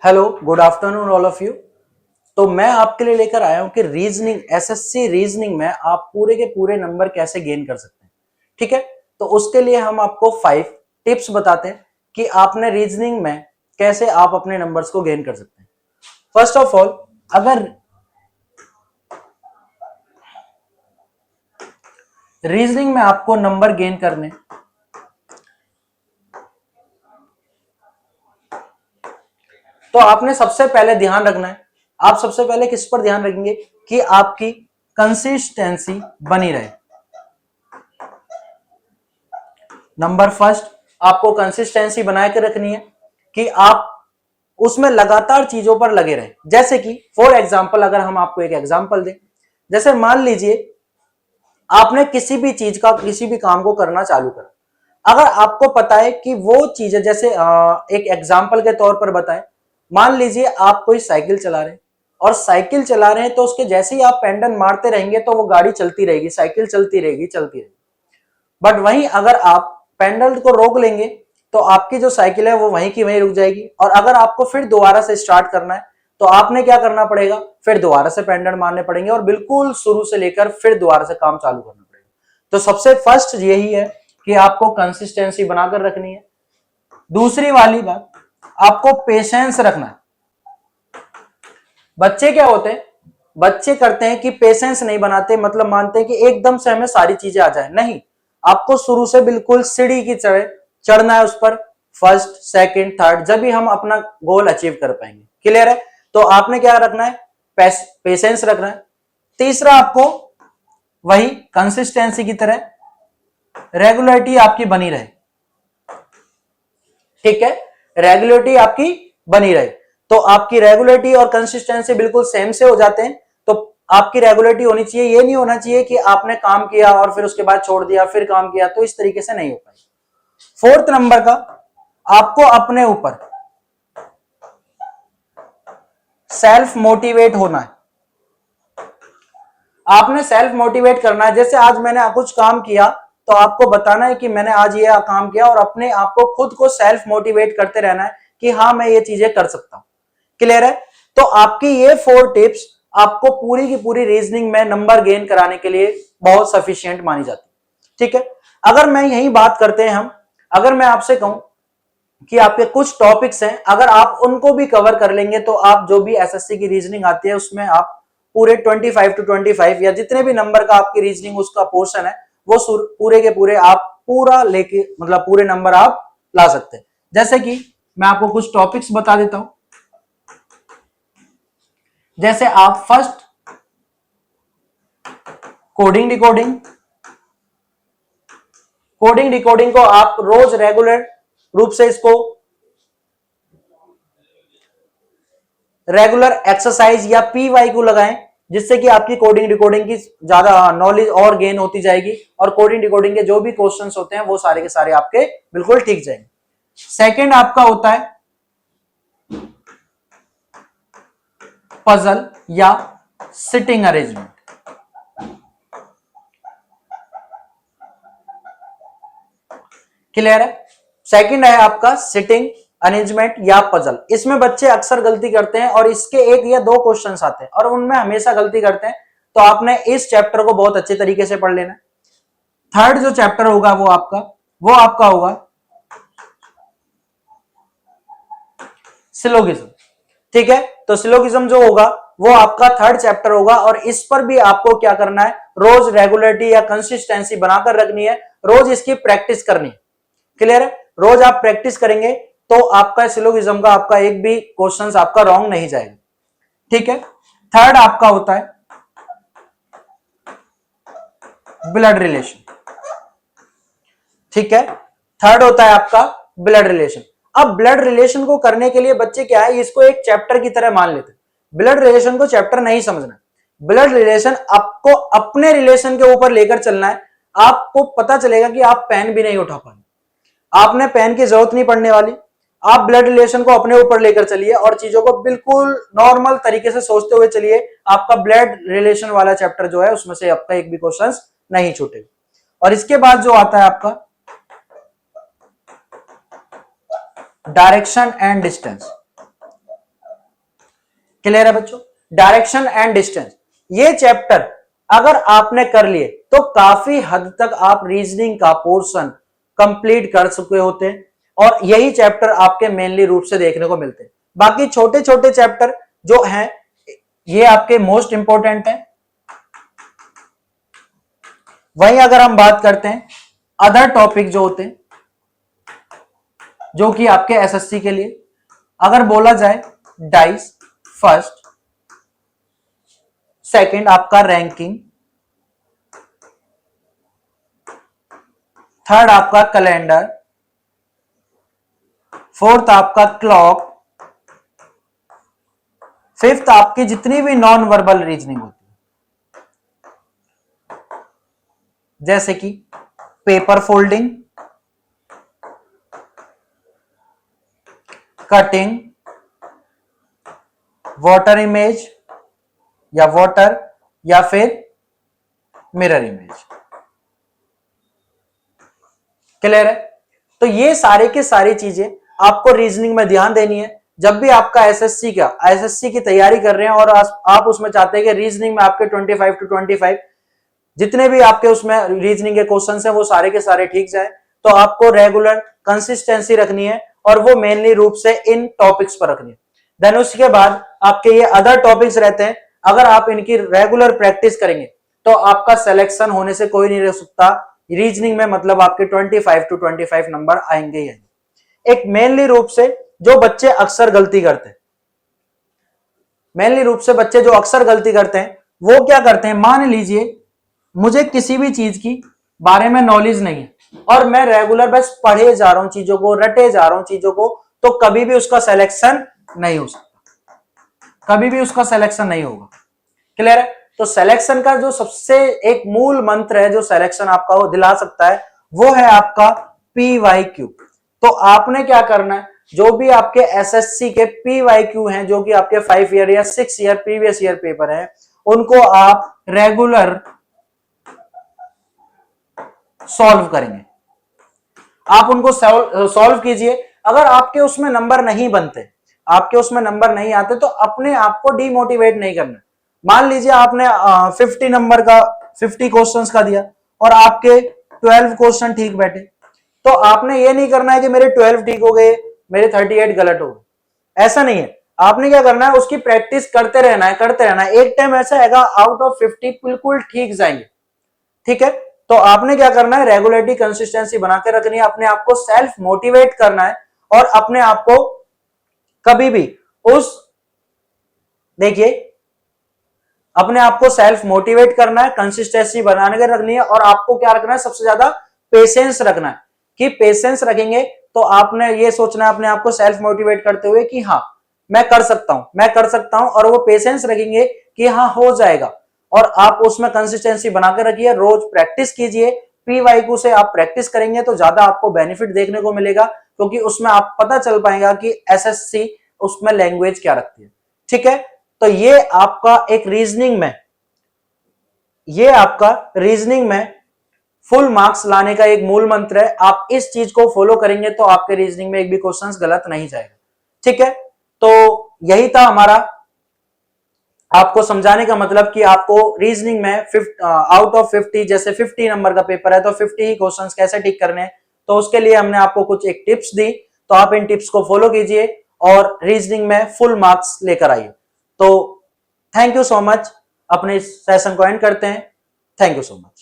Hello, good afternoon all of you. तो मैं आपके लिए लेकर आया हूं कि रीजनिंग, एसएससी रीजनिंग में आप पूरे के पूरे नंबर कैसे गेन कर सकते हैं। ठीक है, तो उसके लिए हम आपको 5 टिप्स बताते हैं कि आपने रीजनिंग में कैसे आप अपने नंबर्स को गेन कर सकते हैं। फर्स्ट ऑफ ऑल, अगर रीजनिंग में आपको नंबर गेन करने, तो आपने सबसे पहले ध्यान रखना है। आप सबसे पहले किस पर ध्यान रखेंगे कि आपकी कंसिस्टेंसी बनी रहे। नंबर फर्स्ट, आपको कंसिस्टेंसी बनाए के रखनी है कि आप उसमें लगातार चीजों पर लगे रहें। जैसे कि फॉर एग्जांपल, अगर हम आपको एक एग्जांपल दें, जैसे मान लीजिए आपने किसी भी चीज का, किसी भी काम को करना चालू करा। अगर आपको पता है कि वो चीज है, जैसे एक एग्जांपल के तौर पर बताएं, मान लीजिए आप कोई साइकिल चला रहे हैं और साइकिल चला रहे हैं, तो उसके जैसे ही आप पेंडल मारते रहेंगे तो वो गाड़ी चलती रहेगी, साइकिल चलती रहेगी चलती रहेगी। बट वहीं अगर आप पेंडल को रोक लेंगे तो आपकी जो साइकिल है वो वहीं की वहीं रुक जाएगी। और अगर आपको फिर दोबारा से स्टार्ट करना है तो आपने क्या करना पड़ेगा, फिर दोबारा से पेंडल मारने पड़ेंगे और बिल्कुल शुरू से लेकर फिर दोबारा से काम चालू करना पड़ेगा। तो सबसे फर्स्ट यही है कि आपको कंसिस्टेंसी बनाकर रखनी है। दूसरी वाली बात, आपको पेशेंस रखना है। बच्चे क्या होते हैं, बच्चे करते हैं कि पेशेंस नहीं बनाते, मतलब मानते हैं कि एकदम से हमें सारी चीजें आ जाए। नहीं, आपको शुरू से बिल्कुल सीढ़ी की तरह चढ़ना है उस पर, फर्स्ट सेकंड थर्ड, जब भी हम अपना गोल अचीव कर पाएंगे। क्लियर है? तो आपने क्या रखना है, पेशेंस रखना है। तीसरा, आपको वही कंसिस्टेंसी की तरह रेगुलरिटी आपकी बनी रहे। ठीक है, रेगुलरिटी आपकी बनी रहे। तो आपकी रेगुलरिटी और कंसिस्टेंसी बिल्कुल सेम से हो जाते हैं। तो आपकी रेगुलरिटी होनी चाहिए, ये नहीं होना चाहिए कि आपने काम किया और फिर उसके बाद छोड़ दिया, फिर काम किया, तो इस तरीके से नहीं हो पाएगा। फोर्थ नंबर का, आपको अपने ऊपर सेल्फ मोटिवेट होना है। आपने सेल्फ मोटिवेट करना है। जैसे आज मैंने कुछ काम किया तो आपको बताना है कि मैंने आज ये काम किया, और अपने आप को खुद को सेल्फ मोटिवेट करते रहना है कि हाँ, मैं ये चीजें कर सकता हूं। क्लियर है? तो आपकी ये 4 टिप्स आपको पूरी की पूरी रीजनिंग में नंबर गेन कराने के लिए बहुत सफिशिएंट मानी जाती है। ठीक है, अगर मैं यही बात करते हैं हम, अगर मैं आपसे कहूं कि आपके कुछ टॉपिक्स हैं, अगर आप उनको भी कवर कर लेंगे तो आप जो भी एसएससी की रीजनिंग आती है उसमें आप पूरे 25 to 25 या जितने भी नंबर का आपकी रीजनिंग उसका पोर्शन है वो पूरे के पूरे आप पूरा लेके, मतलब पूरे नंबर आप ला सकते हैं। जैसे कि मैं आपको कुछ टॉपिक्स बता देता हूं। जैसे आप first, coding decoding. Coding decoding को आप रोज रेगुलर रूप से इसको रेगुलर एक्सरसाइज या पीवाई को लगाएं, जिससे कि आपकी कोडिंग डिकोडिंग की ज्यादा नॉलेज और गेन होती जाएगी और कोडिंग डिकोडिंग के जो भी क्वेश्चंस होते हैं वो सारे के सारे आपके बिल्कुल ठीक जाएंगे। सेकंड आपका होता है पजल या सिटिंग अरेंजमेंट। क्लियर है? सेकंड है आपका सिटिंग अरेंजमेंट या पजल। इसमें बच्चे अक्सर गलती करते हैं और इसके 1 या 2 क्वेश्चंस आते हैं और उनमें हमेशा गलती करते हैं। तो आपने इस चैप्टर को बहुत अच्छे तरीके से पढ़ लेना है। थर्ड जो चैप्टर होगा वो आपका होगा सिलोगिज्म। ठीक है, तो सिलोगिज्म जो होगा वो आपका थर्ड चैप्टर होगा और इस पर भी आपको क्या करना है, रोज रेगुलरिटी या कंसिस्टेंसी बनाकर रखनी है, रोज इसकी प्रैक्टिस करनी है। क्लियर है? रोज आप प्रैक्टिस करेंगे तो आपका सिलोगिज्म का आपका एक भी क्वेश्चन आपका रॉन्ग नहीं जाएगा। ठीक है, थर्ड आपका होता है ब्लड रिलेशन। ठीक है, थर्ड होता है आपका ब्लड रिलेशन। अब ब्लड रिलेशन को करने के लिए बच्चे क्या है, इसको एक चैप्टर की तरह मान लेते हैं। ब्लड रिलेशन को चैप्टर नहीं समझना। ब्लड रिलेशन आपको अपने रिलेशन के ऊपर लेकर चलना है। आपको पता चलेगा कि आप पेन भी नहीं उठा पाए, आपने पेन की जरूरत नहीं पड़ने वाली। आप ब्लड रिलेशन को अपने ऊपर लेकर चलिए और चीजों को बिल्कुल नॉर्मल तरीके से सोचते हुए चलिए। आपका ब्लड रिलेशन वाला चैप्टर जो है उसमें से आपका एक भी क्वेश्चन नहीं छूटेगा। और इसके बाद जो आता है आपका डायरेक्शन एंड डिस्टेंस। क्लियर है बच्चों? डायरेक्शन एंड डिस्टेंस, ये चैप्टर अगर आपने कर लिए तो काफी हद तक आप रीजनिंग का पोर्शन कंप्लीट कर चुके होते हैं, और यही चैप्टर आपके मेनली रूप से देखने को मिलते हैं। बाकी छोटे छोटे चैप्टर जो हैं ये आपके मोस्ट इंपॉर्टेंट हैं। वहीं अगर हम बात करते हैं अदर टॉपिक जो होते हैं, जो कि आपके एसएससी के लिए अगर बोला जाए, डाइस, फर्स्ट सेकंड आपका रैंकिंग, थर्ड आपका कैलेंडर, फोर्थ आपका क्लॉक, फिफ्थ आपकी जितनी भी नॉन वर्बल रीजनिंग होती है, जैसे कि paper folding, cutting, water image या वाटर या फिर मिरर इमेज। क्लियर है? तो ये सारे के सारी चीजें आपको रीजनिंग में ध्यान देनी है। जब भी आपका एसएससी की तैयारी कर रहे हैं और आप उसमें चाहते हैं कि रीजनिंग में आपके 25 to 25 जितने भी आपके उसमें रीजनिंग के क्वेश्चंस हैं वो सारे के सारे ठीक जाए, तो आपको रेगुलर कंसिस्टेंसी रखनी है, और वो मेनली रूप से इन टॉपिक्स पर रखनी है। देन उसके बाद आपके ये अदर टॉपिक्स रहते हैं, अगर आप इनकी रेगुलर प्रैक्टिस करेंगे तो आपका सिलेक्शन होने से कोई नहीं रह सकता रीजनिंग में, मतलब आपके 25 to 25 नंबर आएंगे ही। एक मेनली रूप से जो बच्चे अक्सर गलती करते हैं, मेनली रूप से बच्चे जो अक्सर गलती करते हैं वो क्या करते हैं, मान लीजिए मुझे किसी भी चीज की बारे में नॉलेज नहीं है और मैं रेगुलर बस पढ़े जा रहा हूं चीजों को, रटे जा रहा हूं चीजों को, तो कभी भी उसका सिलेक्शन नहीं हो सकता, कभी भी उसका सिलेक्शन नहीं होगा। क्लियर है? तो सिलेक्शन का जो सबसे एक मूल मंत्र है जो सिलेक्शन आपका वो दिला सकता है, वो है आपका PYQ। तो आपने क्या करना है, जो भी आपके एसएससी के PYQ हैं, जो कि आपके 5 ईयर या 6 ईयर प्रीवियस ईयर पेपर हैं, उनको आप रेगुलर सॉल्व करेंगे। आप उनको सॉल्व कीजिए। अगर आपके उसमें नंबर नहीं बनते, आपके उसमें नंबर नहीं आते, तो अपने आप को डिमोटिवेट नहीं करना। मान लीजिए आपने 50 नंबर का 50 क्वेश्चंस का दिया और आपके 12 क्वेश्चन ठीक बैठे, तो आपने ये नहीं करना है कि मेरे 12 ठीक हो गए, मेरे 38 गलत हो गए। ऐसा नहीं है। आपने क्या करना है, उसकी प्रैक्टिस करते रहना है, करते रहना है। एक टाइम ऐसा आएगा आउट ऑफ 50 बिल्कुल ठीक जाएंगे। ठीक है? तो आपने क्या करना है, रेगुलरिटी कंसिस्टेंसी बना के रखनी है, अपने आप को सेल्फ मोटिवेट करना है, और अपने आप को कभी भी देखिए, अपने आप को सेल्फ मोटिवेट करना है, कंसिस्टेंसी बनाने के रखनी है, और आपको क्या रखना है, सबसे ज्यादा पेशेंस रखना है। कि पेशेंस रखेंगे तो आपने ये सोचना है अपने आप को सेल्फ मोटिवेट करते हुए कि हाँ मैं कर सकता हूं, मैं कर सकता हूं, और वो पेशेंस रखेंगे कि हाँ हो जाएगा। और आप उसमें कंसिस्टेंसी बना के रखिए, रोज प्रैक्टिस कीजिए। PYQ से आप प्रैक्टिस करेंगे तो ज्यादा आपको बेनिफिट देखने को मिलेगा, क्योंकि उसमें आप पता चल पाएगा कि एसएससी उसमें लैंग्वेज क्या रखती है। ठीक है? तो ये आपका एक रीजनिंग में, ये आपका रीजनिंग में फुल मार्क्स लाने का एक मूल मंत्र है। आप इस चीज को फॉलो करेंगे तो आपके रीजनिंग में एक भी क्वेश्चन गलत नहीं जाएगा। ठीक है? तो यही था हमारा आपको समझाने का मतलब कि आपको रीजनिंग में आउट ऑफ 50, जैसे 50 नंबर का पेपर है तो 50 ही क्वेश्चंस कैसे टिक करने हैं, तो उसके लिए हमने आपको कुछ एक टिप्स दी, तो आप इन टिप्स को फॉलो कीजिए और रीजनिंग में फुल मार्क्स लेकर आइए। तो थैंक यू सो मच। अपने सेशन को एंड करते हैं। Thank you so much.